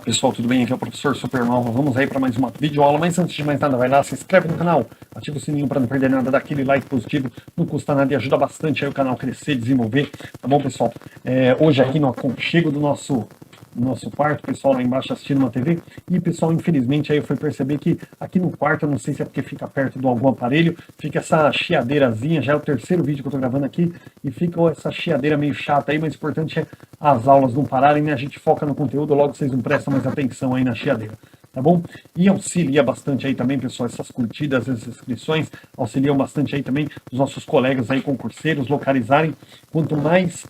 Pessoal, tudo bem? Aqui é o professor Supernova. Vamos aí para mais uma videoaula, mas antes de mais nada, vai lá, se inscreve no canal, ativa o sininho para não perder nada, dá aquele like positivo, não custa nada e ajuda bastante aí o canal a crescer, desenvolver, tá bom, pessoal? Hoje aqui no aconchego do nosso quarto, pessoal lá embaixo assistindo uma TV, e pessoal, infelizmente aí eu fui perceber que aqui no quarto, eu não sei se é porque fica perto de algum aparelho, fica essa chiadeirazinha, já é o terceiro vídeo que eu tô gravando aqui, e fica essa chiadeira meio chata aí, mas o importante é as aulas não pararem, né? A gente foca no conteúdo, logo vocês não prestam mais atenção aí na chiadeira, tá bom? E auxilia bastante aí também, pessoal, essas curtidas, essas inscrições, auxiliam bastante aí também os nossos colegas aí concurseiros localizarem, quanto mais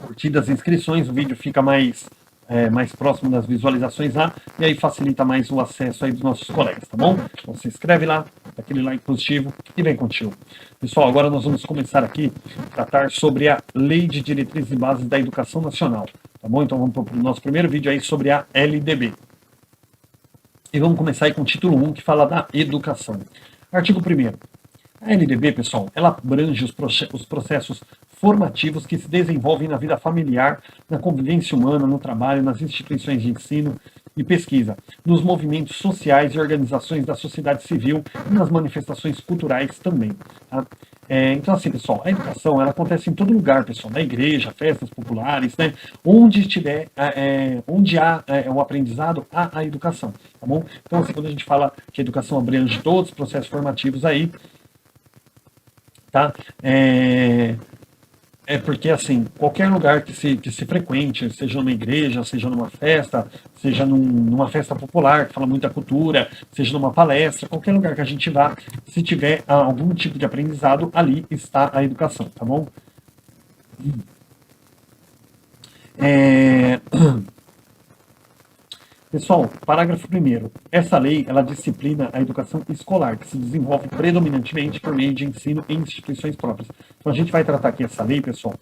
curtidas e inscrições, o vídeo fica mais próximo das visualizações lá, e aí facilita mais o acesso aí dos nossos colegas, tá bom? Então se inscreve lá, dá aquele like positivo e vem contigo. Pessoal, agora nós vamos começar aqui a tratar sobre a Lei de Diretrizes e Bases da Educação Nacional, tá bom? Então vamos para o nosso primeiro vídeo aí sobre a LDB. E vamos começar aí com o título 1, que fala da educação. Artigo 1º. A LDB, pessoal, ela abrange os processos formativos que se desenvolvem na vida familiar, na convivência humana, no trabalho, nas instituições de ensino e pesquisa, nos movimentos sociais e organizações da sociedade civil e nas manifestações culturais também. Tá? Então, assim, pessoal, a educação ela acontece em todo lugar, pessoal, na igreja, festas populares, né? Onde tiver, onde há o aprendizado, há a educação, tá bom? Então, assim, quando a gente fala que a educação abrange todos os processos formativos aí, tá? Porque, assim, qualquer lugar que se frequente, seja numa igreja, seja numa festa, seja numa festa popular, que fala muito da cultura, seja numa palestra, qualquer lugar que a gente vá, se tiver algum tipo de aprendizado, ali está a educação, tá bom? Pessoal, parágrafo 1º. Essa lei, ela disciplina a educação escolar, que se desenvolve predominantemente por meio de ensino em instituições próprias. Então, a gente vai tratar aqui essa lei, pessoal,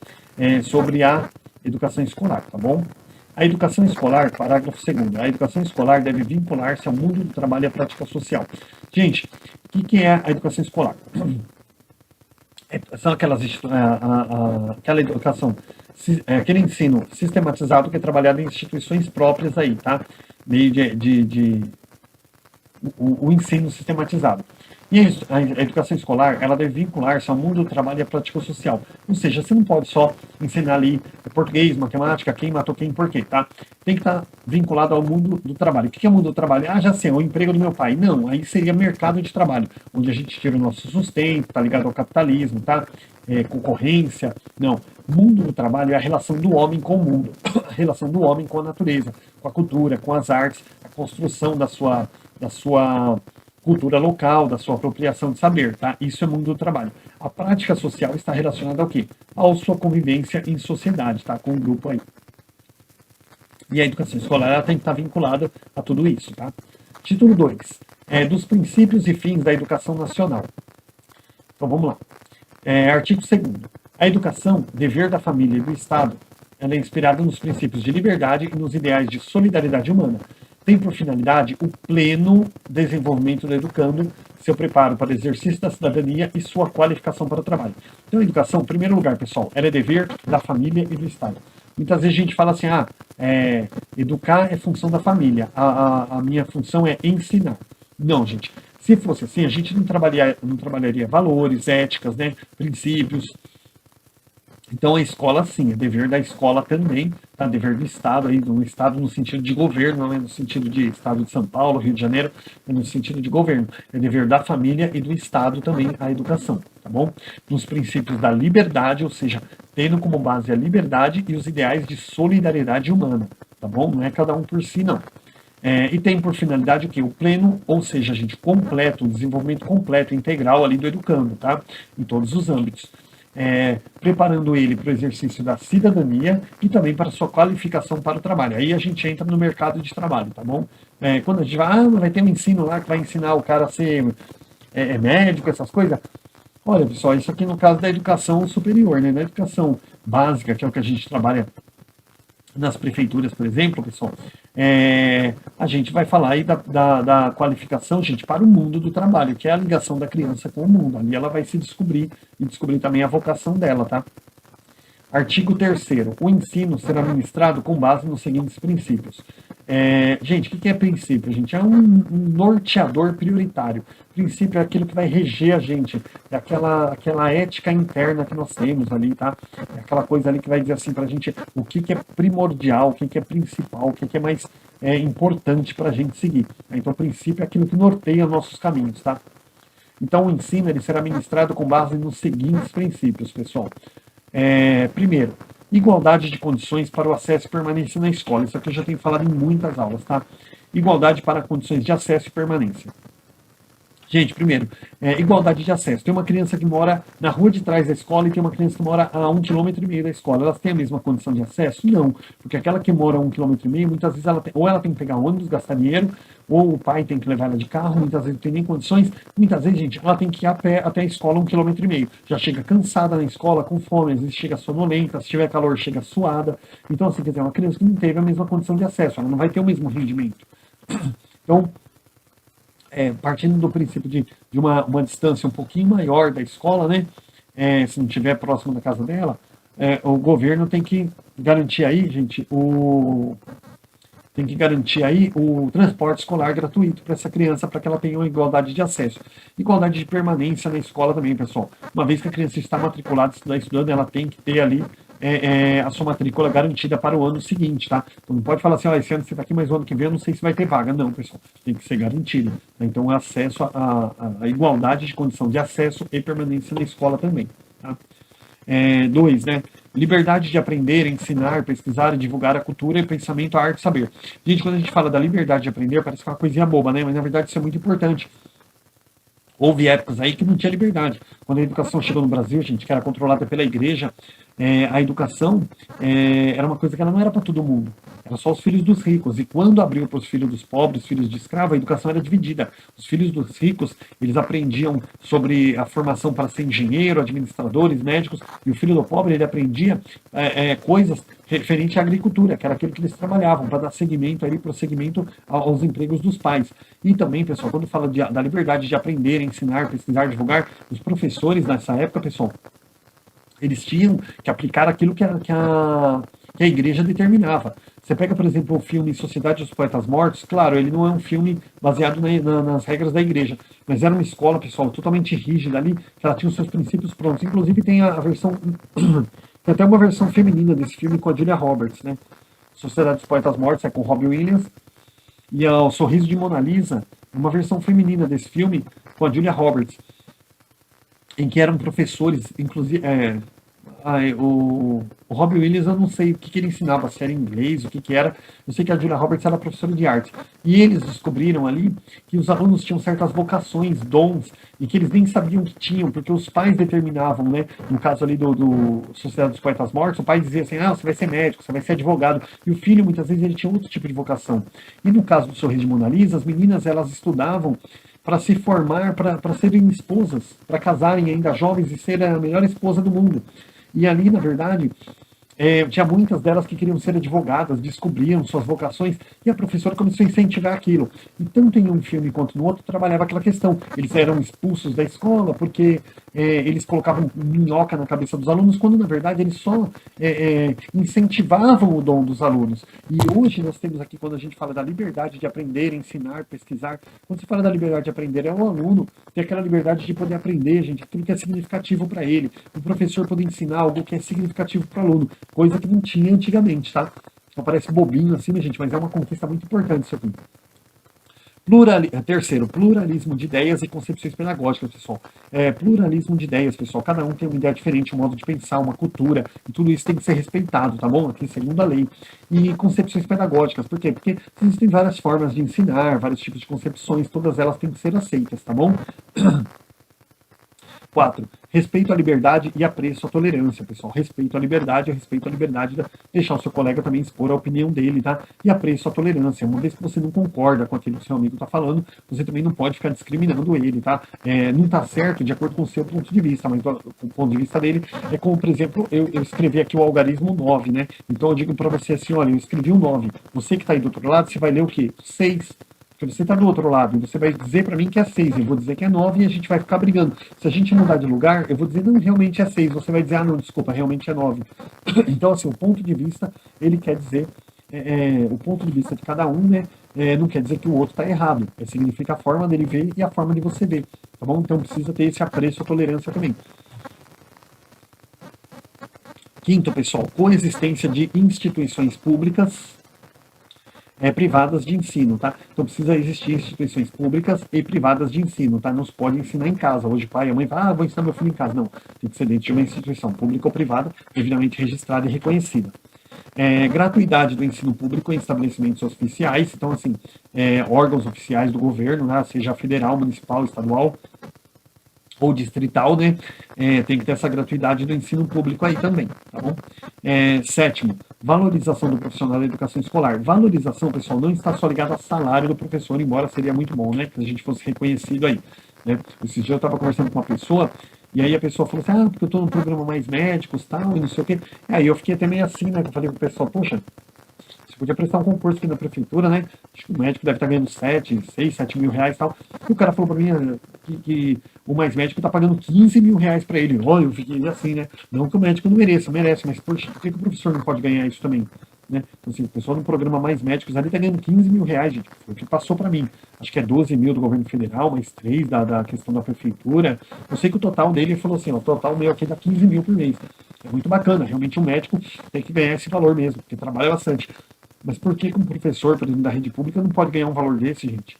sobre a educação escolar, tá bom? A educação escolar, parágrafo 2º. A educação escolar deve vincular-se ao mundo do trabalho e à prática social. Gente, o que é a educação escolar? São aquela educação, aquele ensino sistematizado que é trabalhado em instituições próprias aí, tá? Meio o ensino sistematizado. E a educação escolar, ela deve vincular-se ao mundo do trabalho e à prática social. Ou seja, você não pode só ensinar ali português, matemática, quem matou quem, por quê, tá? Tem que estar vinculado ao mundo do trabalho. O que é o mundo do trabalho? Ah, já sei, é o emprego do meu pai. Não, aí seria mercado de trabalho, onde a gente tira o nosso sustento, tá ligado ao capitalismo, tá? Concorrência. Não, mundo do trabalho é a relação do homem com o mundo, a relação do homem com a natureza, com a cultura, com as artes, a construção da sua cultura local, da sua apropriação de saber, tá? Isso é mundo do trabalho. A prática social está relacionada ao quê? À sua convivência em sociedade, tá? Com o grupo aí. E a educação escolar ela tem que estar vinculada a tudo isso, tá? Título 2. Dos princípios e fins da educação nacional. Então vamos lá. Artigo 2º. A educação, dever da família e do Estado, ela é inspirada nos princípios de liberdade e nos ideais de solidariedade humana. Tem por finalidade o pleno desenvolvimento do educando, seu preparo para o exercício da cidadania e sua qualificação para o trabalho. Então, a educação, em primeiro lugar, pessoal, ela é dever da família e do Estado. Muitas vezes a gente fala assim, educar é função da família, a minha função é ensinar. Não, gente, se fosse assim, a gente não trabalharia valores, éticas, né, princípios. Então a escola sim, é dever da escola também, tá? Dever do Estado, aí, do Estado no sentido de governo, não é no sentido de Estado de São Paulo, Rio de Janeiro, é no sentido de governo. É dever da família e do Estado também a educação, tá bom? Nos princípios da liberdade, ou seja, tendo como base a liberdade e os ideais de solidariedade humana, tá bom? Não é cada um por si, não. E tem por finalidade o quê? O pleno, ou seja, a gente completo, o desenvolvimento completo, integral ali do educando, tá? Em todos os âmbitos. Preparando ele para o exercício da cidadania e também para a sua qualificação para o trabalho. Aí a gente entra no mercado de trabalho, tá bom? Quando a gente vai ter um ensino lá que vai ensinar o cara a ser médico, essas coisas. Olha, pessoal, isso aqui no caso da educação superior, né? Na educação básica, que é o que a gente trabalha nas prefeituras, por exemplo, pessoal, a gente vai falar aí da qualificação, gente, para o mundo do trabalho, que é a ligação da criança com o mundo. Ali ela vai se descobrir e descobrir também a vocação dela, tá? Artigo 3º. O ensino será ministrado com base nos seguintes princípios. Gente, o que é princípio, gente? É um norteador prioritário. Princípio é aquilo que vai reger a gente, é aquela ética interna que nós temos ali, tá? É aquela coisa ali que vai dizer assim pra gente o que é primordial, o que é principal, o que é mais importante pra gente seguir. Então, o princípio é aquilo que norteia nossos caminhos, tá? Então, o ensino ele será ministrado com base nos seguintes princípios, pessoal. Primeiro, igualdade de condições para o acesso e permanência na escola. Isso aqui eu já tenho falado em muitas aulas, tá? Igualdade para condições de acesso e permanência. Gente, primeiro, igualdade de acesso. Tem uma criança que mora na rua de trás da escola e tem uma criança que mora a 1,5 km da escola. Elas têm a mesma condição de acesso? Não, porque aquela que mora a 1,5 km, muitas vezes ou ela tem que pegar ônibus, gastar dinheiro, ou o pai tem que levar ela de carro, muitas vezes não tem nem condições. Muitas vezes, gente, ela tem que ir a pé até a escola 1,5 km. Já chega cansada na escola, com fome, às vezes chega sonolenta, se tiver calor, chega suada. Então, assim, quer dizer, uma criança que não teve a mesma condição de acesso, ela não vai ter o mesmo rendimento. Então, partindo do princípio de uma distância um pouquinho maior da escola, né? Se não estiver próximo da casa dela, o governo tem que garantir aí, gente, tem que garantir aí o transporte escolar gratuito para essa criança, para que ela tenha uma igualdade de acesso. Igualdade de permanência na escola também, pessoal. Uma vez que a criança está matriculada, estudando, ela tem que ter ali a sua matrícula garantida para o ano seguinte, tá? Então não pode falar assim, esse ano você está aqui, mas o ano que vem eu não sei se vai ter vaga. Não, pessoal, tem que ser garantido. Então, acesso a igualdade de condição de acesso e permanência na escola também, tá? 2, né? Liberdade de aprender, ensinar, pesquisar e divulgar a cultura e pensamento, a arte e saber. Gente, quando a gente fala da liberdade de aprender, parece que é uma coisinha boba, né? Mas na verdade isso é muito importante. Houve épocas aí que não tinha liberdade. Quando a educação chegou no Brasil, gente, que era controlada pela igreja, a educação era uma coisa que ela não era para todo mundo. Era só os filhos dos ricos. E quando abriu para os filhos dos pobres, filhos de escravo, a educação era dividida. Os filhos dos ricos, eles aprendiam sobre a formação para ser engenheiro, administradores, médicos. E o filho do pobre, ele aprendia coisas referente à agricultura, que era aquilo que eles trabalhavam, para dar seguimento aí, prosseguimento aos empregos dos pais. E também, pessoal, quando fala da liberdade de aprender, ensinar, pesquisar, divulgar, os professores nessa época, pessoal, eles tinham que aplicar aquilo que a igreja determinava. Você pega, por exemplo, o filme Sociedade dos Poetas Mortos, claro, ele não é um filme baseado nas regras da igreja, mas era uma escola, pessoal, totalmente rígida ali, que ela tinha os seus princípios prontos. Inclusive tem a versão, tem até uma versão feminina desse filme com a Julia Roberts, né? Sociedade dos Poetas Mortos é com Robin Williams, e O Sorriso de Mona Lisa, uma versão feminina desse filme com a Julia Roberts, em que eram professores, inclusive o Robin Williams, eu não sei o que ele ensinava, se era inglês, o que era. Eu sei que a Julia Roberts era professora de arte. E eles descobriram ali que os alunos tinham certas vocações, dons, e que eles nem sabiam que tinham, porque os pais determinavam, né? No caso ali do Sociedade dos Poetas Mortos, o pai dizia assim, você vai ser médico, você vai ser advogado. E o filho, muitas vezes, ele tinha outro tipo de vocação. E no caso do Sorriso de Mona Lisa, as meninas, elas estudavam para se formar, para serem esposas, para casarem ainda jovens e serem a melhor esposa do mundo. E ali, na verdade, tinha muitas delas que queriam ser advogadas, descobriam suas vocações, e a professora começou a incentivar aquilo. E tanto em um filme quanto no outro trabalhava aquela questão. Eles eram expulsos da escola porque eles colocavam minhoca na cabeça dos alunos, quando na verdade eles só incentivavam o dom dos alunos. E hoje nós temos aqui, quando a gente fala da liberdade de aprender, ensinar, pesquisar, quando se fala da liberdade de aprender, é o aluno ter aquela liberdade de poder aprender, gente, aquilo que é significativo para ele. O professor poder ensinar algo que é significativo para o aluno, coisa que não tinha antigamente, tá? Então parece bobinho assim, né, gente? Mas é uma conquista muito importante isso aqui. Terceiro, pluralismo de ideias e concepções pedagógicas, pessoal. Pluralismo de ideias, pessoal. Cada um tem uma ideia diferente, um modo de pensar, uma cultura, e tudo isso tem que ser respeitado, tá bom? Aqui, segundo a lei. E concepções pedagógicas, por quê? Porque existem várias formas de ensinar, vários tipos de concepções, todas elas têm que ser aceitas, tá bom? 4. Respeito à liberdade e apreço à tolerância, pessoal. Respeito à liberdade, respeito à liberdade de deixar o seu colega também expor a opinião dele, tá? E apreço à tolerância. Uma vez que você não concorda com aquilo que o seu amigo está falando, você também não pode ficar discriminando ele, tá? Não está certo de acordo com o seu ponto de vista, mas o ponto de vista dele é como, por exemplo, eu escrevi aqui o algarismo 9, né? Então eu digo para você assim, olha, eu escrevi um 9. Você que está aí do outro lado, você vai ler o quê? 6. Porque você está do outro lado, e você vai dizer para mim que é 6, eu vou dizer que é 9 e a gente vai ficar brigando. Se a gente mudar de lugar, eu vou dizer, não, realmente é 6, você vai dizer, ah, não, desculpa, realmente é 9. Então, assim, o ponto de vista, ele quer dizer, o ponto de vista de cada um, né, não quer dizer que o outro está errado. Significa a forma dele ver e a forma de você ver, tá bom? Então precisa ter esse apreço, a tolerância também. Quinto, pessoal, coexistência de instituições públicas privadas de ensino, tá? Então precisa existir instituições públicas e privadas de ensino, tá? Não se pode ensinar em casa. Hoje pai e mãe falam, ah, vou ensinar meu filho em casa. Não, tem que ser dentro de uma instituição pública ou privada, devidamente registrada e reconhecida. Gratuidade do ensino público em estabelecimentos oficiais, então assim, órgãos oficiais do governo, né? Seja federal, municipal, estadual, ou distrital, né? Tem que ter essa gratuidade do ensino público aí também, tá bom? Sétimo, valorização do profissional da educação escolar. Valorização, pessoal, não está só ligada ao salário do professor, embora seria muito bom, né? Que a gente fosse reconhecido aí, né? Esses dias eu estava conversando com uma pessoa, e aí a pessoa falou assim, ah, porque eu estou no programa Mais Médicos, tal, e não sei o quê. Aí eu fiquei até meio assim, né? Eu falei pro pessoal, poxa, você podia prestar um concurso aqui na prefeitura, né? Acho que o médico deve estar ganhando 7 mil reais e tal. E o cara falou para mim que o Mais Médico está pagando 15 mil reais para ele. Olha, eu fiquei assim, né? Não que o médico não mereça, merece, mas poxa, por que o professor não pode ganhar isso também? Né? Então, assim, o pessoal no programa Mais Médicos ali está ganhando 15 mil reais, gente. Foi o que passou para mim. Acho que é 12 mil do governo federal, mais 3 da questão da prefeitura. Eu sei que o total dele falou assim, ó, o total meu aqui dá 15 mil por mês. É muito bacana, realmente um médico tem que ganhar esse valor mesmo, porque trabalha bastante. Mas por que um professor, por exemplo, da rede pública não pode ganhar um valor desse, gente?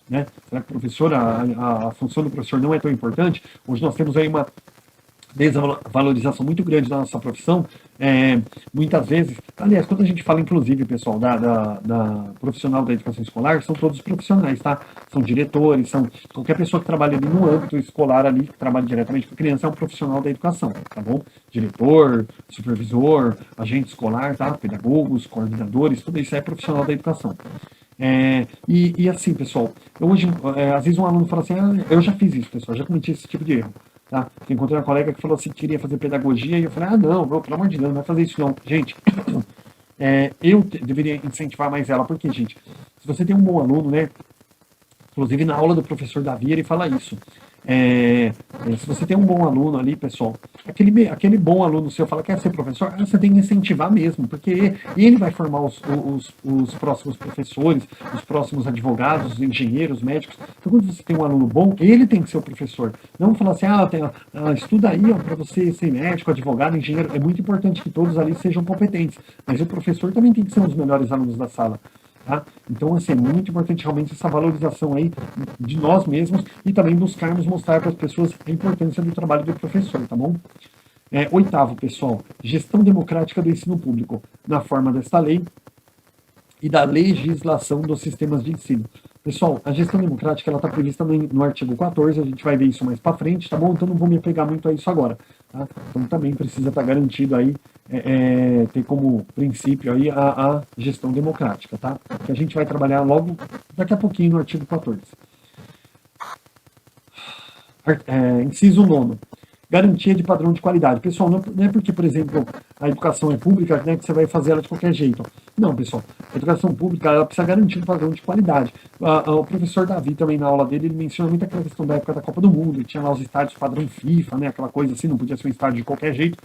Né? Será que o professor, a função do professor não é tão importante? Hoje nós temos aí uma desvalorização muito grande da nossa profissão. Muitas vezes, aliás, quando a gente fala, inclusive, pessoal, da profissional da educação escolar, são todos profissionais, tá? São diretores, são qualquer pessoa que trabalha ali no âmbito escolar ali, que trabalha diretamente com a criança, é um profissional da educação, tá bom? Diretor, supervisor, agente escolar, tá? Pedagogos, coordenadores, tudo isso é profissional da educação. E assim, pessoal, hoje, às vezes um aluno fala assim, ah, eu já fiz isso, pessoal, já cometi esse tipo de erro. Tá? Encontrei uma colega que falou assim que queria fazer pedagogia e eu falei, ah, não, pelo amor de Deus, não vai fazer isso não. Gente, eu deveria incentivar mais ela, porque, gente, se você tem um bom aluno, né? Inclusive na aula do professor Davi ele fala isso. Se você tem um bom aluno ali, pessoal, aquele bom aluno seu fala, quer ser professor? Você tem que incentivar mesmo, porque ele vai formar os próximos professores, os próximos advogados, os engenheiros, médicos. Então, quando você tem um aluno bom, ele tem que ser o professor. Não falar assim, estuda aí para você ser médico, advogado, engenheiro. É muito importante que todos ali sejam competentes, mas o professor também tem que ser um dos melhores alunos da sala. Tá? Então, assim, é muito importante realmente essa valorização aí de nós mesmos e também buscarmos mostrar para as pessoas a importância do trabalho do professor, tá bom? Oitavo, pessoal, gestão democrática do ensino público, na forma desta lei e da legislação dos sistemas de ensino. Pessoal, a gestão democrática ela está prevista no artigo 14, a gente vai ver isso mais para frente, tá bom? Então não vou me apegar muito a isso agora. Tá? Então também precisa estar garantido aí, ter como princípio aí a gestão democrática, tá? Que a gente vai trabalhar logo daqui a pouquinho no artigo 14. Inciso 9. Garantia de padrão de qualidade. Pessoal, não é porque, por exemplo, a educação é pública, né, que você vai fazer ela de qualquer jeito. Não, pessoal. A educação pública ela precisa garantir um padrão de qualidade. O professor Davi também, na aula dele, ele menciona muito aquela questão da época da Copa do Mundo. Ele tinha lá os estádios padrão FIFA, né, aquela coisa assim, não podia ser um estádio de qualquer jeito.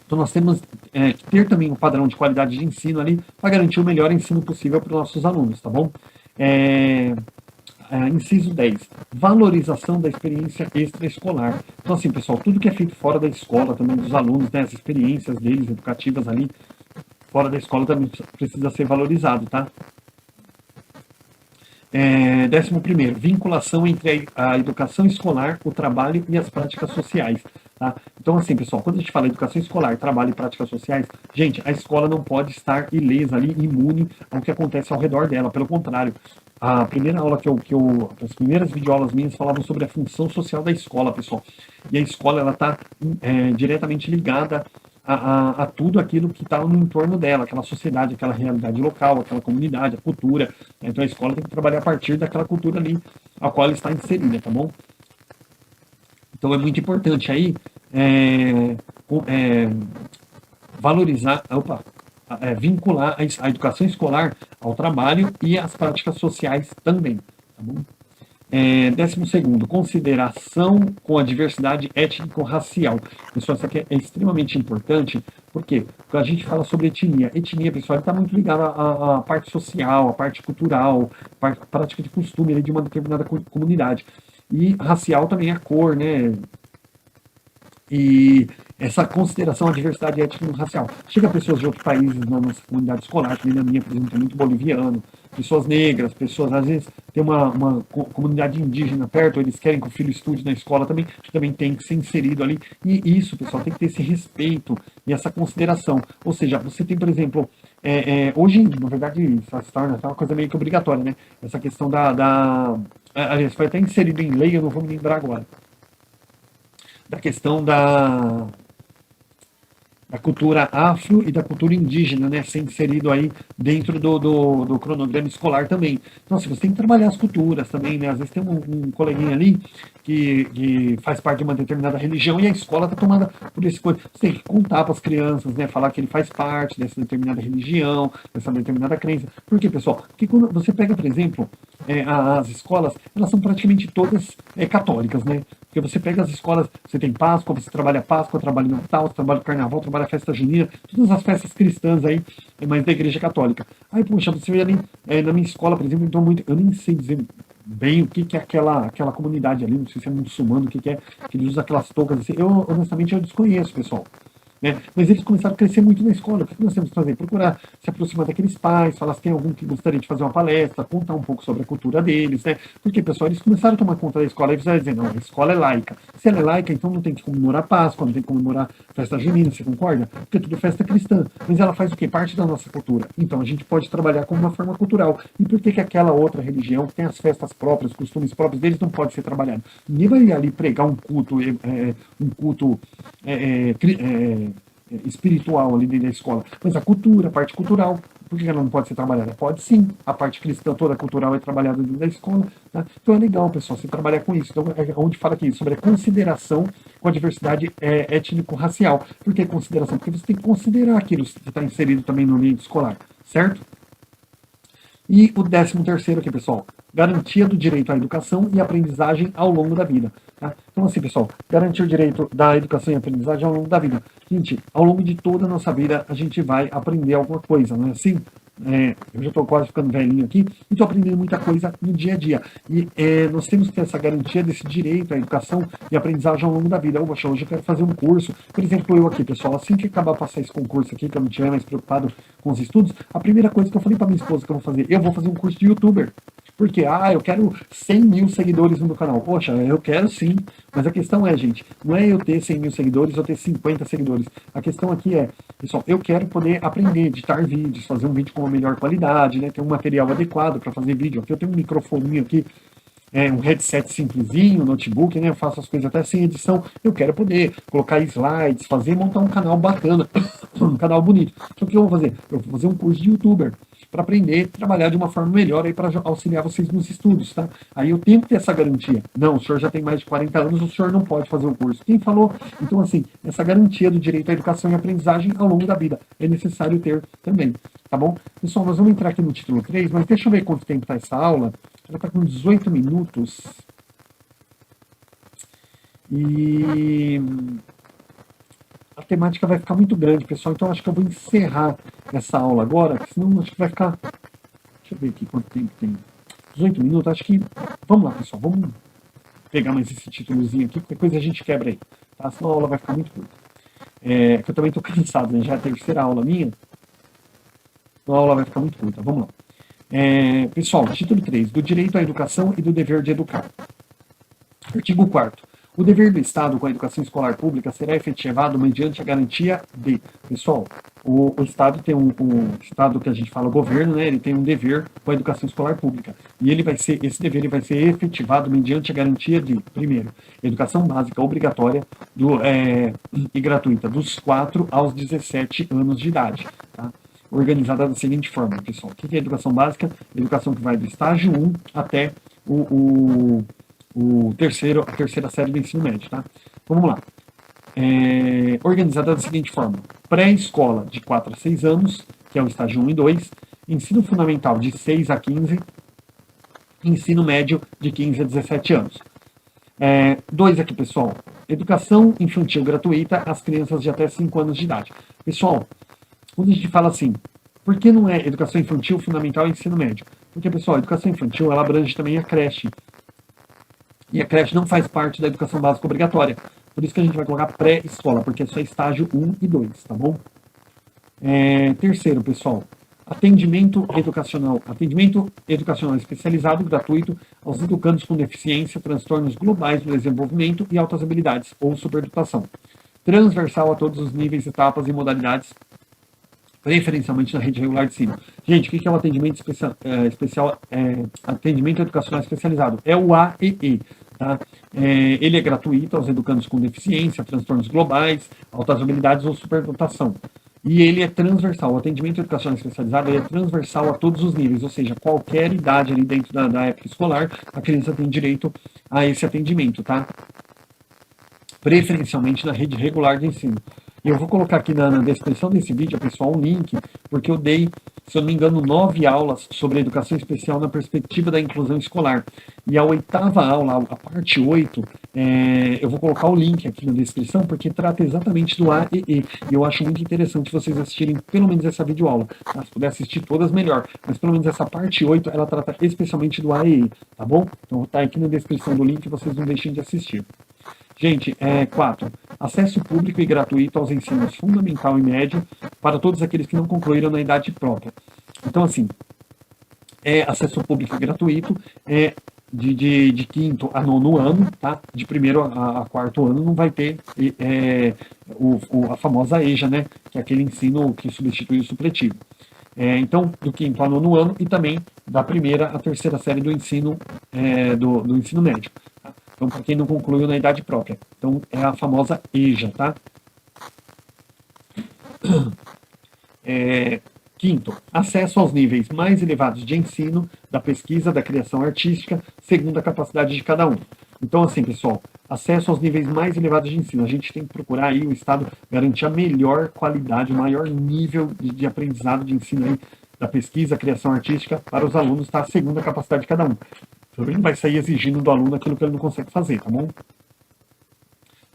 Então nós temos que ter também um padrão de qualidade de ensino ali para garantir o melhor ensino possível para os nossos alunos, tá bom? Inciso 10, valorização da experiência extraescolar. Então, assim, pessoal, tudo que é feito fora da escola, também dos alunos, né, as experiências deles, educativas ali, fora da escola também precisa ser valorizado, tá? 11º, vinculação entre a educação escolar, o trabalho e as práticas sociais. Tá? Então, assim, pessoal, quando a gente fala educação escolar, trabalho e práticas sociais, gente, a escola não pode estar ilesa ali, imune ao que acontece ao redor dela. Pelo contrário, a primeira aula as primeiras videoaulas minhas falavam sobre a função social da escola, pessoal. E a escola, ela está diretamente ligada a tudo aquilo que está no entorno dela, aquela sociedade, aquela realidade local, aquela comunidade, a cultura. Então a escola tem que trabalhar a partir daquela cultura ali a qual ela está inserida, tá bom? Então é muito importante aí valorizar. Opa! vincular a educação escolar ao trabalho e às práticas sociais também. Tá bom? 12º, consideração com a diversidade étnico-racial. Pessoal, isso aqui é extremamente importante, porque quando a gente fala sobre etnia, pessoal, está muito ligado à parte social, à parte cultural, à prática de costume de uma determinada comunidade. E racial também é a cor, né? E essa consideração à diversidade étnico-racial. Chega pessoas de outros países na nossa comunidade escolar, que nem na minha, por exemplo, tem muito boliviano, pessoas negras, pessoas, às vezes, tem uma comunidade indígena perto, eles querem que o filho estude na escola também tem que ser inserido ali. E isso, pessoal, tem que ter esse respeito e essa consideração. Ou seja, você tem, por exemplo, hoje, na verdade, isso se torna uma coisa meio que obrigatória, né? Essa questão aliás, foi até inserido em lei, eu não vou me lembrar agora, da questão da cultura afro e da cultura indígena, né, ser inserido aí dentro do cronograma escolar também. Então, assim, você tem que trabalhar as culturas também, né, às vezes tem um coleguinha ali que faz parte de uma determinada religião e a escola está tomada por esse coisa. Você tem que contar para as crianças, né, falar que ele faz parte dessa determinada religião, dessa determinada crença. Por quê, pessoal? Porque quando você pega, por exemplo, as escolas, elas são praticamente todas católicas, né? Porque você pega as escolas, você tem Páscoa, você trabalha Páscoa, trabalha Natal, você trabalha Carnaval, trabalha festa junina, todas as festas cristãs aí, mas da Igreja Católica. Aí, poxa, você vê ali, na minha escola, por exemplo, então eu nem sei dizer bem o que é aquela comunidade ali, não sei se é muçulmano, o que é, que eles usam aquelas toucas assim. Eu, honestamente, eu desconheço, pessoal. Né? Mas eles começaram a crescer muito na escola. O que nós temos que fazer? Procurar se aproximar daqueles pais, falar se tem algum que gostaria de fazer uma palestra, contar um pouco sobre a cultura deles, né? Porque, pessoal, eles começaram a tomar conta da escola e você vai dizer, não, a escola é laica. Se ela é laica, então não tem que comemorar Páscoa, não tem que comemorar festa junina, você concorda? Porque tudo é festa cristã. Mas ela faz o quê? Parte da nossa cultura. Então a gente pode trabalhar como uma forma cultural. E por que aquela outra religião que tem as festas próprias, os costumes próprios deles, não pode ser trabalhado? Ninguém vai ali pregar um culto, espiritual ali dentro da escola, mas a cultura, a parte cultural, por que ela não pode ser trabalhada? Pode sim, a parte cristã toda cultural é trabalhada dentro da escola, tá? Então é legal, pessoal, você trabalhar com isso. Então, onde fala aqui sobre a consideração com a diversidade étnico-racial. Por que consideração? Porque você tem que considerar aquilo que está inserido também no ambiente escolar, certo? E o 13º aqui, pessoal, garantia do direito à educação e aprendizagem ao longo da vida. Tá? Então, assim, pessoal, garantir o direito da educação e aprendizagem ao longo da vida. Gente, ao longo de toda a nossa vida, a gente vai aprender alguma coisa, não é assim? Eu já estou quase ficando velhinho aqui e estou aprendendo muita coisa no dia a dia. E nós temos que ter essa garantia desse direito à educação e aprendizagem ao longo da vida. Poxa, hoje eu quero fazer um curso. Por exemplo, eu aqui, pessoal, assim que acabar de passar esse concurso aqui, que eu não estiver mais preocupado com os estudos, a primeira coisa que eu falei para minha esposa que eu vou fazer um curso de youtuber. Porque, eu quero 100 mil seguidores no meu canal. Poxa, eu quero sim. Mas a questão é, gente, não é eu ter 100 mil seguidores ou ter 50 seguidores. A questão aqui é, pessoal, eu quero poder aprender, editar vídeos, fazer um vídeo com uma melhor qualidade, né? Ter um material adequado para fazer vídeo. Aqui eu tenho um microfoninho aqui, um headset simplesinho, notebook, né? Eu faço as coisas até sem edição. Eu quero poder colocar slides, montar um canal bacana, um canal bonito. Então o que eu vou fazer? Eu vou fazer um curso de youtuber para aprender a trabalhar de uma forma melhor aí para auxiliar vocês nos estudos, tá? Aí eu tenho que ter essa garantia. Não, o senhor já tem mais de 40 anos, o senhor não pode fazer o curso. Quem falou? Então, assim, essa garantia do direito à educação e aprendizagem ao longo da vida é necessário ter também, tá bom? Pessoal, nós vamos entrar aqui no título 3, mas deixa eu ver quanto tempo está essa aula. Ela está com 18 minutos. E a temática vai ficar muito grande, pessoal. Então acho que eu vou encerrar essa aula agora, senão acho que vai ficar. Deixa eu ver aqui quanto tempo tem. 18 minutos, acho que. Vamos lá, pessoal. Vamos pegar mais esse títulozinho aqui, qualquer coisa a gente quebra aí. Tá? Senão a aula vai ficar muito curta. Que eu também estou cansado, né? Já é a terceira aula minha. Então a aula vai ficar muito curta. Vamos lá. Pessoal, título 3, do direito à educação e do dever de educar. Artigo 4º. O dever do Estado com a educação escolar pública será efetivado mediante a garantia de... Pessoal, o Estado tem o Estado que a gente fala, o governo, né, ele tem um dever com a educação escolar pública. E esse dever ele vai ser efetivado mediante a garantia de, primeiro, educação básica obrigatória e gratuita dos 4 aos 17 anos de idade. Tá? Organizada da seguinte forma, pessoal. O que é educação básica? Educação que vai do estágio 1 até a terceira série do ensino médio, tá? Vamos lá. Organizada da seguinte forma: pré-escola de 4 a 6 anos, que é o estágio 1 e 2, ensino fundamental de 6 a 15, ensino médio de 15 a 17 anos. Dois aqui, pessoal. Educação infantil gratuita às crianças de até 5 anos de idade. Pessoal, quando a gente fala assim, por que não é educação infantil, fundamental e ensino médio? Porque, pessoal, a educação infantil, ela abrange também a creche. E a creche não faz parte da educação básica obrigatória. Por isso que a gente vai colocar pré-escola, porque é só estágio 1 e 2, tá bom? Terceiro, pessoal, atendimento educacional especializado, gratuito, aos educandos com deficiência, transtornos globais do desenvolvimento e altas habilidades, ou superdotação. Transversal a todos os níveis, etapas e modalidades, preferencialmente na rede regular de ensino. Gente, o que é o atendimento atendimento educacional especializado? É o AEE. Tá? Ele é gratuito aos educandos com deficiência, transtornos globais, altas habilidades ou superdotação. E ele é transversal. O atendimento educacional especializado é transversal a todos os níveis, ou seja, qualquer idade ali dentro da época escolar, a criança tem direito a esse atendimento, tá? Preferencialmente na rede regular de ensino. E eu vou colocar aqui na descrição desse vídeo, pessoal, um link, porque eu dei, se eu não me engano, 9 aulas sobre educação especial na perspectiva da inclusão escolar. E a 8ª aula, a parte 8, eu vou colocar o link aqui na descrição, porque trata exatamente do AEE. E eu acho muito interessante vocês assistirem pelo menos essa videoaula. Tá? Se puder assistir todas, melhor. Mas pelo menos essa parte 8, ela trata especialmente do AEE, tá bom? Então tá aqui na descrição do link, vocês não deixem de assistir. Gente, 4. Acesso público e gratuito aos ensinos fundamental e médio para todos aqueles que não concluíram na idade própria. Então, assim, acesso público e gratuito, de 5º a 9º ano, tá? De 1º a 4º ano não vai ter a famosa EJA, né? Que é aquele ensino que substitui o supletivo. Então, do 5º a 9º ano e também da 1ª à 3ª série do ensino, do ensino médio. Tá? Então, para quem não concluiu na idade própria. Então, é a famosa EJA, tá? 5º, acesso aos níveis mais elevados de ensino, da pesquisa, da criação artística, segundo a capacidade de cada um. Então, assim, pessoal, acesso aos níveis mais elevados de ensino. A gente tem que procurar aí o Estado garantir a melhor qualidade, o maior nível de aprendizado de ensino aí, da pesquisa, criação artística, para os alunos, tá? Segundo a capacidade de cada um. Também não vai sair exigindo do aluno aquilo que ele não consegue fazer, tá bom?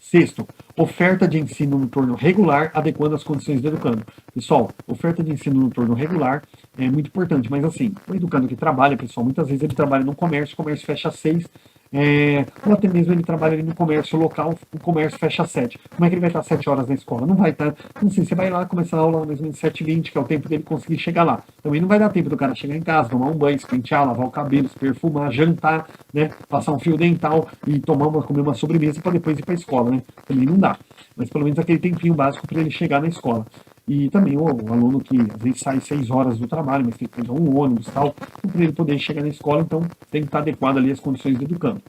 6º, oferta de ensino noturno regular, adequando as condições do educando. Pessoal, oferta de ensino noturno regular é muito importante, mas assim, o educando que trabalha, pessoal, muitas vezes ele trabalha no comércio, o comércio fecha às 6, ou até mesmo ele trabalha ali no comércio local, o comércio fecha às 7. Como é que ele vai estar 7 horas na escola? Não vai estar. Então, assim, você vai lá começar a aula mais ou menos 7h20, que é o tempo dele conseguir chegar lá. Também não vai dar tempo do cara chegar em casa, tomar um banho, se pentear, lavar o cabelo, se perfumar, jantar, né? Passar um fio dental e comer uma sobremesa para depois ir para a escola, né? Também não dá. Mas pelo menos aquele tempinho básico para ele chegar na escola. E também o aluno que às vezes sai 6 horas do trabalho, mas tem que pegar um ônibus e tal, para ele poder chegar na escola, então tem que estar adequado ali às condições do educando.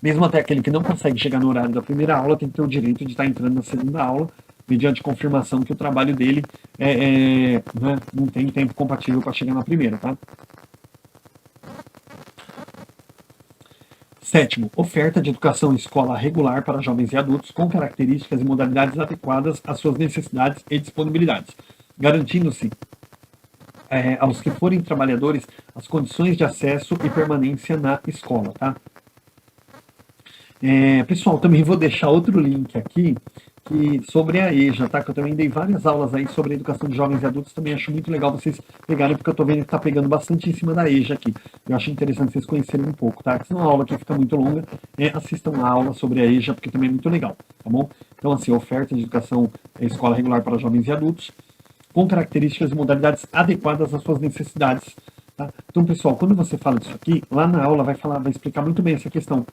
Mesmo até aquele que não consegue chegar no horário da primeira aula, tem que ter o direito de estar entrando na segunda aula, mediante confirmação que o trabalho dele né, não tem tempo compatível para chegar na primeira, tá? 7º, oferta de educação em escola regular para jovens e adultos com características e modalidades adequadas às suas necessidades e disponibilidades, garantindo-se aos que forem trabalhadores as condições de acesso e permanência na escola, tá? Pessoal, também vou deixar outro link aqui sobre a EJA, tá? Que eu também dei várias aulas aí sobre a educação de jovens e adultos, também acho muito legal vocês pegarem, porque eu tô vendo que tá pegando bastante em cima da EJA aqui. Eu acho interessante vocês conhecerem um pouco, tá? Se não a aula aqui fica muito longa, assistam a aula sobre a EJA, porque também é muito legal, tá bom? Então, assim, oferta de educação escola regular para jovens e adultos, com características e modalidades adequadas às suas necessidades, tá? Então, pessoal, quando você fala disso aqui, lá na aula vai explicar muito bem essa questão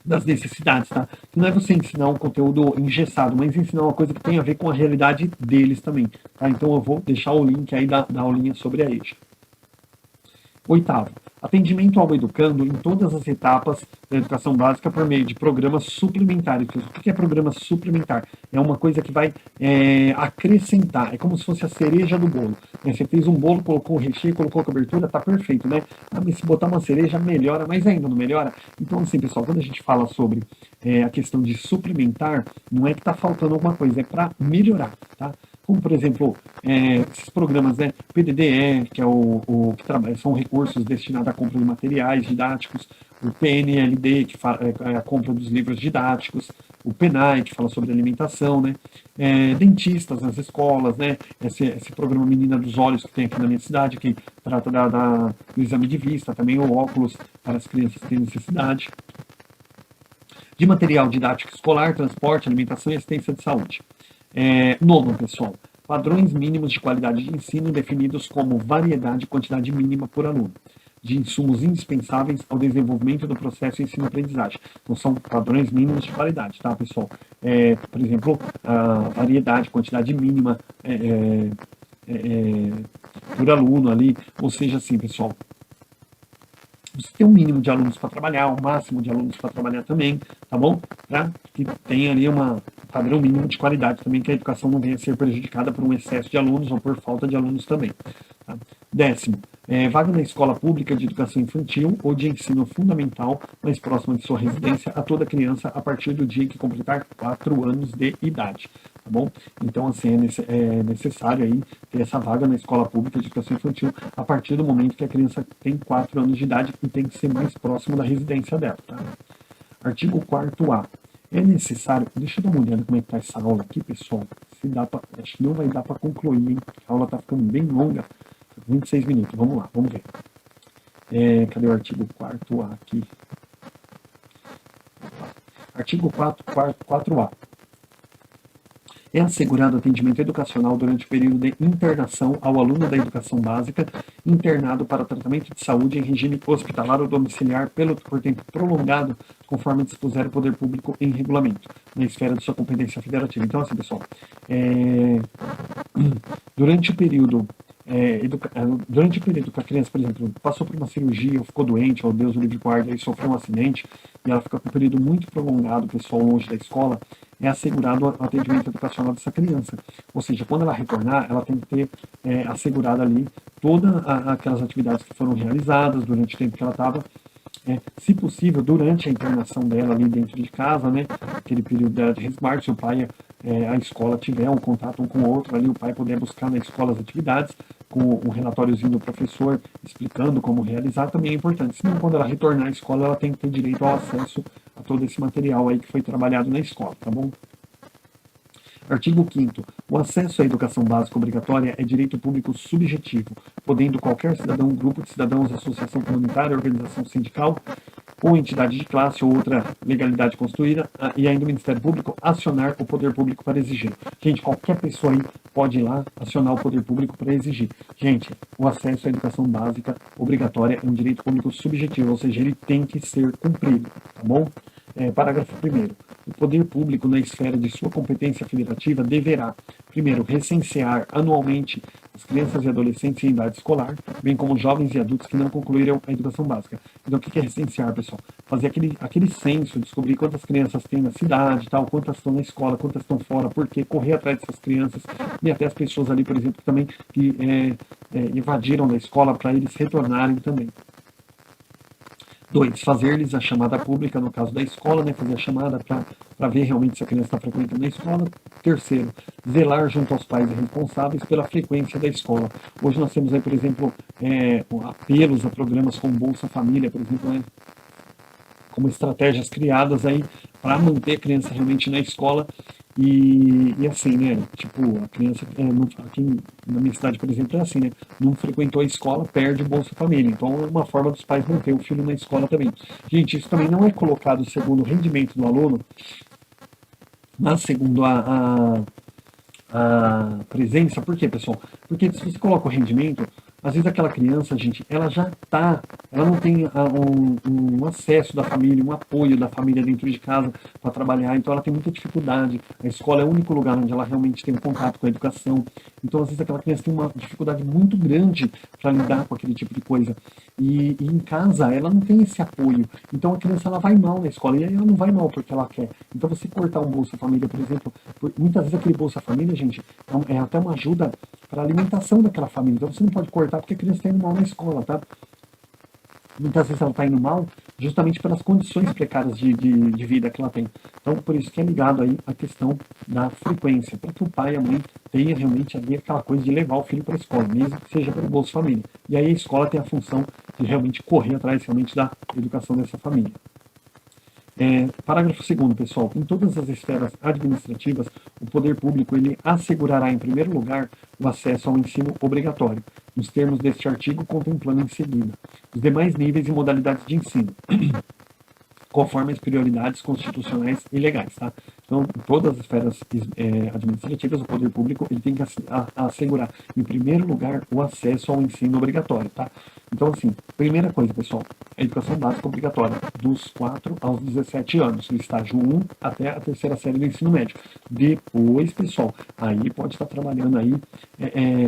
das necessidades, tá? Não é você ensinar um conteúdo engessado, mas ensinar uma coisa que tem a ver com a realidade deles também, tá? Então eu vou deixar o link aí da aulinha sobre a EJA. 8º, atendimento ao educando em todas as etapas da educação básica por meio de programas suplementares. O que é programa suplementar? É uma coisa que vai acrescentar, é como se fosse a cereja do bolo. Você fez um bolo, colocou o recheio, colocou a cobertura, tá perfeito, né? Mas se botar uma cereja, melhora, mas ainda não melhora? Então, assim, pessoal, quando a gente fala sobre a questão de suplementar, não é que tá faltando alguma coisa, é para melhorar, tá? como por exemplo, esses programas, né, PDDE, que é o que trabalha, são recursos destinados à compra de materiais didáticos, o PNLD, que é a compra dos livros didáticos, o PENAI, que fala sobre alimentação, né, dentistas nas escolas, né, esse programa Menina dos Olhos que tem aqui na minha cidade, que trata do exame de vista, também o óculos para as crianças que têm necessidade, de material didático escolar, transporte, alimentação e assistência de saúde. Nono, pessoal, padrões mínimos de qualidade de ensino definidos como variedade e quantidade mínima por aluno, de insumos indispensáveis ao desenvolvimento do processo de ensino-aprendizagem. Então, são padrões mínimos de qualidade, tá, pessoal? Por exemplo, a variedade, quantidade mínima por aluno ali, ou seja, assim, pessoal, você tem um mínimo de alunos para trabalhar, um máximo de alunos para trabalhar também, tá bom? Para que tenha ali um padrão mínimo de qualidade também, que a educação não venha a ser prejudicada por um excesso de alunos ou por falta de alunos também. Tá? Décimo, vaga na escola pública de educação infantil ou de ensino fundamental mais próxima de sua residência a toda criança a partir do dia em que completar 4 anos de idade. Tá bom? Então, assim, é necessário aí ter essa vaga na escola pública de educação infantil a partir do momento que a criança tem 4 anos de idade e tem que ser mais próximo da residência dela. Tá? Artigo 4º A. É necessário, deixa eu dar uma olhada como é que está essa aula aqui, pessoal. Se dá pra, acho que não vai dar para concluir, hein? A aula está ficando bem longa, 26 minutos. Vamos lá, vamos ver. Cadê o artigo 4º A aqui? Artigo 4º A. É assegurado atendimento educacional durante o período de internação ao aluno da educação básica internado para tratamento de saúde em regime hospitalar ou domiciliar por tempo prolongado, conforme dispuser o poder público em regulamento, na esfera de sua competência federativa. Então, assim, pessoal, durante o período que a criança, por exemplo, passou por uma cirurgia, ou ficou doente, ou Deus o livre guarde, aí sofreu um acidente, e ela fica com um período muito prolongado, pessoal, longe da escola, é assegurado o atendimento educacional dessa criança. Ou seja, quando ela retornar, ela tem que ter assegurada ali todas aquelas atividades que foram realizadas durante o tempo que ela estava, se possível, durante a internação dela ali dentro de casa, né, aquele período de resguardo, se o pai, a escola tiver um contato um com o outro, ali o pai puder buscar na escola as atividades, com o relatóriozinho do professor explicando como realizar, também é importante. Senão, quando ela retornar à escola, ela tem que ter direito ao acesso a todo esse material aí que foi trabalhado na escola, tá bom? Artigo 5º. O acesso à educação básica obrigatória é direito público subjetivo, podendo qualquer cidadão, grupo de cidadãos, associação comunitária, organização sindical ou entidade de classe ou outra legalidade constituída e ainda o Ministério Público acionar o poder público para exigir. Gente, qualquer pessoa aí pode ir lá acionar o poder público para exigir. Gente, o acesso à educação básica obrigatória é um direito público subjetivo, ou seja, ele tem que ser cumprido, tá bom? Parágrafo 1º. O poder público, na esfera de sua competência federativa, deverá, primeiro, recensear anualmente as crianças e adolescentes em idade escolar, bem como jovens e adultos que não concluíram a educação básica. Então, o que é recensear, pessoal? Fazer aquele censo, descobrir quantas crianças tem na cidade, tal, quantas estão na escola, quantas estão fora, por quê, correr atrás dessas crianças e até as pessoas ali, por exemplo, também que evadiram da escola para eles retornarem também. 2. Fazer-lhes a chamada pública, no caso da escola, né, fazer a chamada para ver realmente se a criança está frequentando a escola. 3. Zelar junto aos pais responsáveis pela frequência da escola. Hoje nós temos aí, por exemplo, apelos a programas como Bolsa Família, por exemplo, né, como estratégias criadas aí para manter a criança realmente na escola. E assim, né, tipo, a criança, aqui na minha cidade, por exemplo, é assim, né, não frequentou a escola, perde o Bolsa Família. Então é uma forma dos pais manter o filho na escola também. Gente, isso também não é colocado segundo o rendimento do aluno, mas segundo a presença. Por quê, pessoal? Porque se você coloca o rendimento, às vezes aquela criança, gente, ela não tem um acesso da família, um apoio da família dentro de casa para trabalhar, então ela tem muita dificuldade. A escola é o único lugar onde ela realmente tem um contato com a educação. Então, às vezes, aquela criança tem uma dificuldade muito grande para lidar com aquele tipo de coisa. E em casa, ela não tem esse apoio. Então, a criança ela vai mal na escola, e aí ela não vai mal porque ela quer. Então, você cortar um Bolsa Família, por exemplo, muitas vezes aquele Bolsa Família, gente, é até uma ajuda para a alimentação daquela família. Então, você não pode cortar porque a criança está indo mal na escola, tá? Muitas vezes ela está indo mal justamente pelas condições precárias de vida que ela tem. Então, por isso que é ligado aí a questão da frequência, para que o pai e a mãe tenha realmente ali aquela coisa de levar o filho para a escola, mesmo que seja pelo Bolsa Família. E aí a escola tem a função de realmente correr atrás realmente da educação dessa família. Parágrafo 2º, pessoal. Em todas as esferas administrativas, o poder público ele assegurará, em primeiro lugar, o acesso ao ensino obrigatório, nos termos deste artigo, contemplando em seguida os demais níveis e modalidades de ensino, conforme as prioridades constitucionais e legais, tá? Então, em todas as esferas administrativas, o poder público ele tem que assegurar, em primeiro lugar, o acesso ao ensino obrigatório, tá? Então, assim, primeira coisa, pessoal, a educação básica obrigatória, dos 4 aos 17 anos, do estágio 1 até a terceira série do ensino médio. Depois, pessoal, aí pode estar trabalhando aí,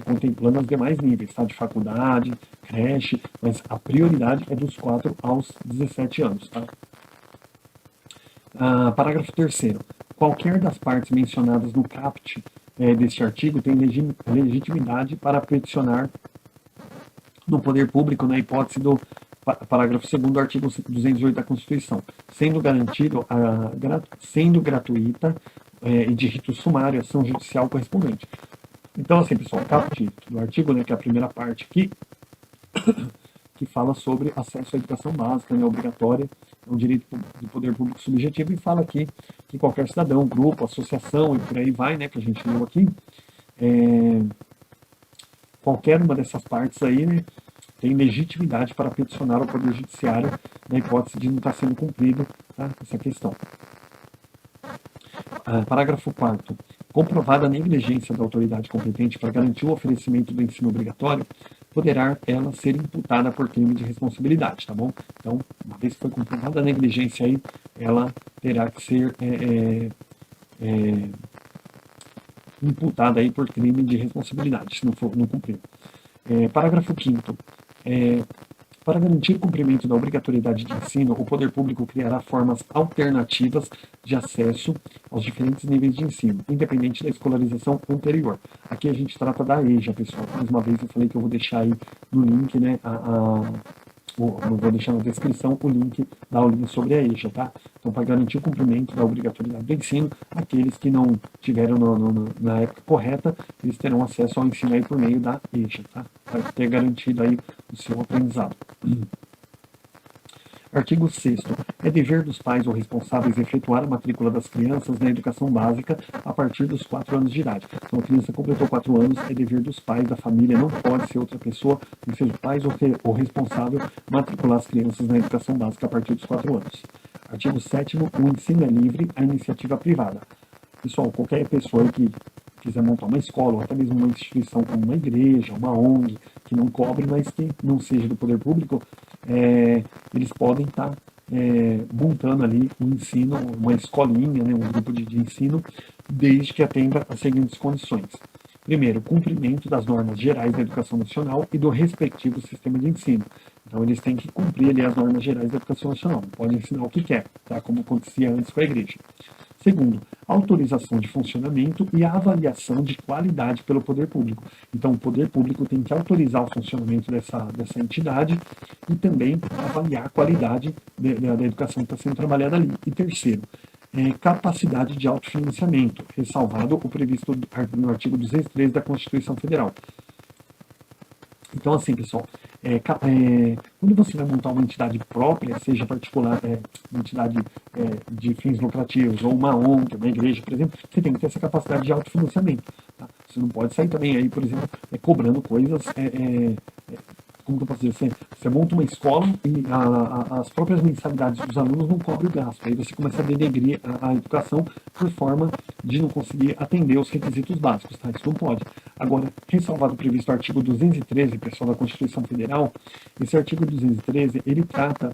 contemplando os demais níveis, tá? De faculdade, creche, mas a prioridade é dos 4 aos 17 anos, tá? Parágrafo 3º. Qualquer das partes mencionadas no caput deste artigo tem legitimidade para peticionar no poder público na hipótese do parágrafo 2º do artigo 208 da Constituição, sendo gratuita e de rito sumário ação judicial correspondente. Então, assim, pessoal, caput do artigo, né, que é a primeira parte aqui, que fala sobre acesso à educação básica, né, obrigatória, é um direito do poder público subjetivo, e fala aqui que qualquer cidadão, grupo, associação e por aí vai, né, que a gente leu aqui, qualquer uma dessas partes aí, né, tem legitimidade para peticionar ao Poder Judiciário na hipótese de não estar sendo cumprido, tá, essa questão. Parágrafo 4º. Comprovada a negligência da autoridade competente para garantir o oferecimento do ensino obrigatório, poderá ela ser imputada por crime de responsabilidade, tá bom? Então, uma vez que foi comprovada a negligência aí, ela terá que ser imputada aí por crime de responsabilidade, se não cumprir. Parágrafo 5º. Para garantir o cumprimento da obrigatoriedade de ensino, o poder público criará formas alternativas de acesso aos diferentes níveis de ensino, independente da escolarização anterior. Aqui a gente trata da EJA, pessoal. Mais uma vez eu falei que eu vou deixar aí no link, né, eu vou deixar na descrição o link da aulinha sobre a EJA, tá? Então, para garantir o cumprimento da obrigatoriedade do ensino, aqueles que não tiveram na época correta, eles terão acesso ao ensino aí por meio da EJA, tá? Para ter garantido aí o seu aprendizado. Artigo 6º. É dever dos pais ou responsáveis efetuar a matrícula das crianças na educação básica a partir dos 4 anos de idade. Então, a criança completou 4 anos, é dever dos pais, da família, não pode ser outra pessoa, que seja pais ou responsável, matricular as crianças na educação básica a partir dos 4 anos. Artigo 7º. O ensino é livre à iniciativa privada. Pessoal, qualquer pessoa que quiser montar uma escola, ou até mesmo uma instituição como uma igreja, uma ONG, que não cobre, mas que não seja do poder público, eles podem estar montando ali um ensino, uma escolinha, né, um grupo de ensino, desde que atenda às seguintes condições. Primeiro, cumprimento das normas gerais da educação nacional e do respectivo sistema de ensino. Então, eles têm que cumprir ali as normas gerais da educação nacional, não podem ensinar o que quer, tá? Como acontecia antes com a igreja. Segundo, autorização de funcionamento e a avaliação de qualidade pelo poder público. Então, o poder público tem que autorizar o funcionamento dessa entidade e também avaliar a qualidade da educação que está sendo trabalhada ali. E terceiro, capacidade de autofinanciamento, ressalvado o previsto no artigo 213 da Constituição Federal. Então, assim, pessoal, quando você vai montar uma entidade própria, seja particular, uma entidade de fins lucrativos, ou uma ONG, uma igreja, por exemplo, você tem que ter essa capacidade de autofinanciamento. Tá? Você não pode sair também aí, por exemplo, cobrando coisas, como que eu posso dizer, você monta uma escola e as próprias mensalidades dos alunos não cobrem o gasto. Aí você começa a denegrir a educação por forma de não conseguir atender os requisitos básicos, tá? Isso não pode. Agora, ressalvado o previsto artigo 213, pessoal, da Constituição Federal, esse artigo 213, ele trata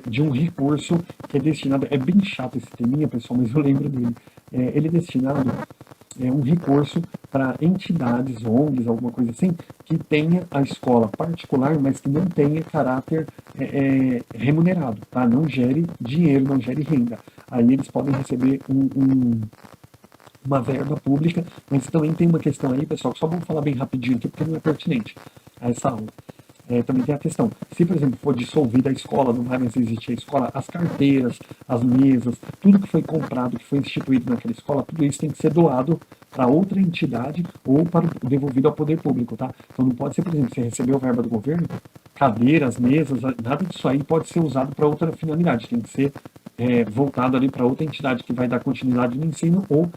de um recurso que é destinado, é bem chato esse terminho, pessoal, mas eu lembro dele, ele é destinado um recurso para entidades, ONGs, alguma coisa assim, que tenha a escola particular, mas que não tenha caráter remunerado, tá? Não gere dinheiro, não gere renda. Aí eles podem receber uma verba pública, mas também tem uma questão aí, pessoal, que só vamos falar bem rapidinho aqui, porque não é pertinente a essa aula. também tem a questão, se por exemplo for dissolvida a escola, não vai mais existir a escola, as carteiras, as mesas, tudo que foi comprado, que foi instituído naquela escola, tudo isso tem que ser doado para outra entidade ou devolvido ao poder público, tá? Então não pode ser, por exemplo, você recebeu verba do governo, cadeiras, mesas, nada disso aí pode ser usado para outra finalidade, tem que ser voltado ali para outra entidade que vai dar continuidade no ensino ou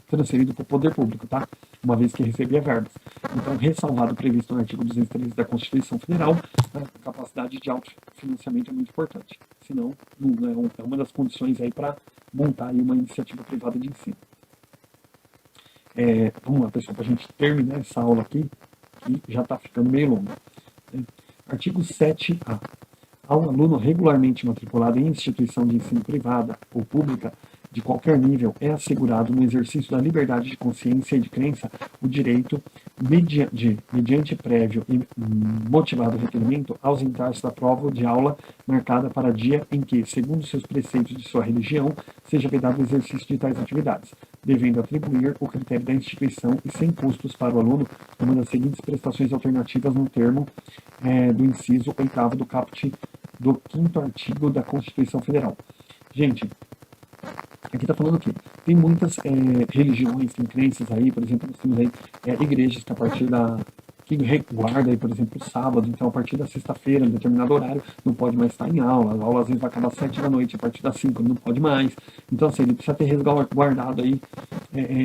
transferido para o poder público, tá? Uma vez que recebia verbas. Então, ressalvado o previsto no artigo 213 da Constituição Federal, a capacidade de autofinanciamento é muito importante. Senão, não é uma das condições aí para montar aí uma iniciativa privada de ensino. Vamos lá, pessoal, para a gente terminar essa aula aqui, que já está ficando meio longa. Artigo 7A. Ao aluno regularmente matriculado em instituição de ensino privada ou pública, de qualquer nível, é assegurado no exercício da liberdade de consciência e de crença o direito, mediante prévio e motivado requerimento, ausentar-se da prova de aula marcada para dia em que, segundo seus preceitos de sua religião, seja vedado o exercício de tais atividades, devendo atribuir o critério da instituição e sem custos para o aluno uma das seguintes prestações alternativas no termo do inciso 8º do caput do 5º artigo da Constituição Federal. Gente, aqui está falando o quê? Tem muitas religiões, tem crenças aí, por exemplo, nós temos aí igrejas que a partir que reguarda aí, por exemplo, o sábado, então a partir da sexta-feira, em determinado horário, não pode mais estar em aula, a aula às vezes vai acabar às 7 da noite, a partir das 5 não pode mais, então assim, ele precisa ter resguardado aí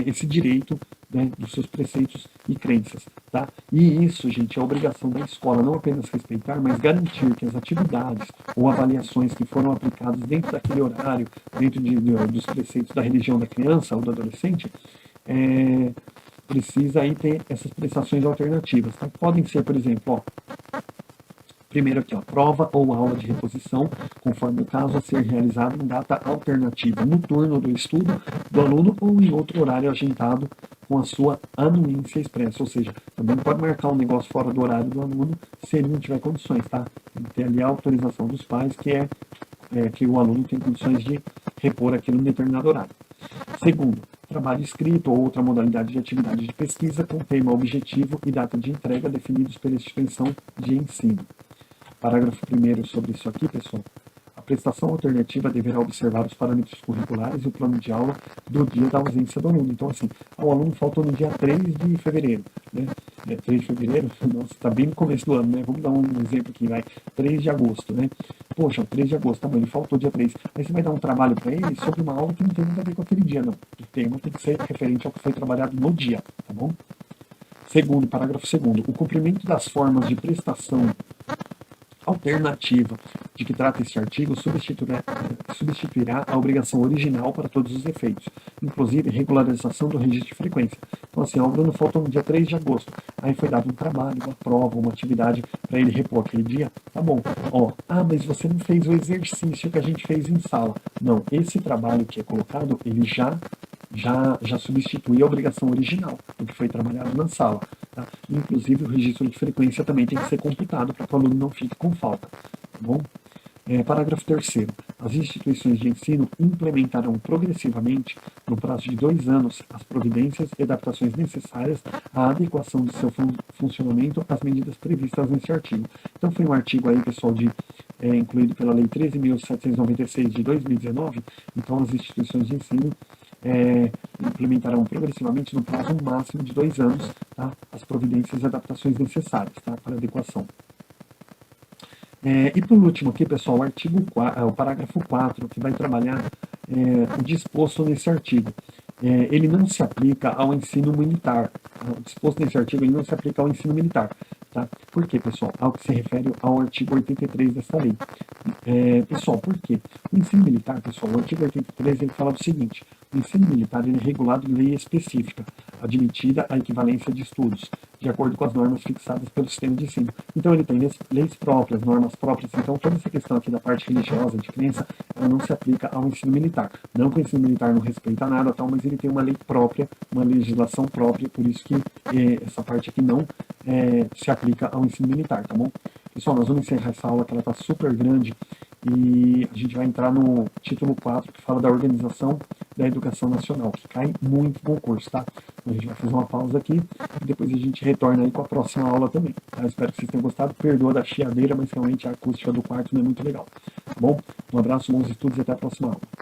esse direito, né, dos seus preceitos e crenças, tá? E isso, gente, é obrigação da escola, não apenas respeitar, mas garantir que as atividades ou avaliações que foram aplicadas dentro daquele horário, dentro dos preceitos da religião da criança ou do adolescente, precisa aí ter essas prestações alternativas, tá? Podem ser, por exemplo, primeiro aqui, prova ou aula de reposição, conforme o caso a ser realizado em data alternativa, no turno do estudo do aluno ou em outro horário agendado com a sua anuência expressa, ou seja, também pode marcar um negócio fora do horário do aluno se ele não tiver condições, tá? Tem que ter ali a autorização dos pais, que o aluno tem condições de repor aquilo em determinado horário. Segundo, trabalho escrito ou outra modalidade de atividade de pesquisa com tema objetivo e data de entrega definidos pela instituição de ensino. Parágrafo 1º sobre isso aqui, pessoal. A prestação alternativa deverá observar os parâmetros curriculares e o plano de aula do dia da ausência do aluno. Então, assim, o aluno faltou no dia 3 de fevereiro, né? 3 de fevereiro, nossa, está bem no começo do ano, né? Vamos dar um exemplo aqui, vai. 3 de agosto, né? Poxa, 3 de agosto, tá bom, ele faltou dia 3. Aí você vai dar um trabalho para ele sobre uma aula que não tem nada a ver com aquele dia, não. O tema tem que ser referente ao que foi trabalhado no dia, tá bom? Segundo, parágrafo 2º, o cumprimento das formas de prestação alternativa de que trata este artigo substituirá a obrigação original para todos os efeitos, inclusive regularização do registro de frequência. Então, assim, o Bruno faltou no dia 3 de agosto, aí foi dado um trabalho, uma prova, uma atividade para ele repor aquele dia, tá bom. Mas você não fez o exercício que a gente fez em sala. Não, esse trabalho que é colocado, ele já substitui a obrigação original do que foi trabalhado na sala. Tá? Inclusive, o registro de frequência também tem que ser computado para que o aluno não fique com falta. Tá bom? Parágrafo 3º. As instituições de ensino implementarão progressivamente, no prazo de 2 anos, as providências e adaptações necessárias à adequação de seu funcionamento às medidas previstas nesse artigo. Então, foi um artigo aí, pessoal, incluído pela Lei 13.796 de 2019. Então, as instituições de ensino implementarão progressivamente no prazo máximo de 2 anos, tá, as providências e adaptações necessárias, tá, para adequação. E por último aqui, pessoal, o parágrafo 4, que vai trabalhar o disposto nesse artigo. Ele não se aplica ao ensino militar. O disposto nesse artigo ele não se aplica ao ensino militar. Tá? Por quê, pessoal? Ao que se refere ao artigo 83 dessa lei. Pessoal, por quê? O ensino militar, pessoal, o artigo 83 ele fala do seguinte: o ensino militar ele é regulado em lei específica, admitida a equivalência de estudos, de acordo com as normas fixadas pelo sistema de ensino. Então ele tem leis próprias, normas próprias. Então toda essa questão aqui da parte religiosa, de crença, ela não se aplica ao ensino militar. Não que o ensino militar não respeita nada, tal, mas ele tem uma lei própria, uma legislação própria, por isso que essa parte aqui não se aplica ao ensino militar, tá bom? Pessoal, nós vamos encerrar essa aula que ela está super grande e a gente vai entrar no título 4, que fala da organização da Educação Nacional, que cai muito com o curso, tá? Então, a gente vai fazer uma pausa aqui e depois a gente retorna aí com a próxima aula também, tá? Espero que vocês tenham gostado. Perdoa da chiadeira, mas realmente a acústica do quarto não é muito legal. Tá bom? Um abraço, bons estudos e até a próxima aula.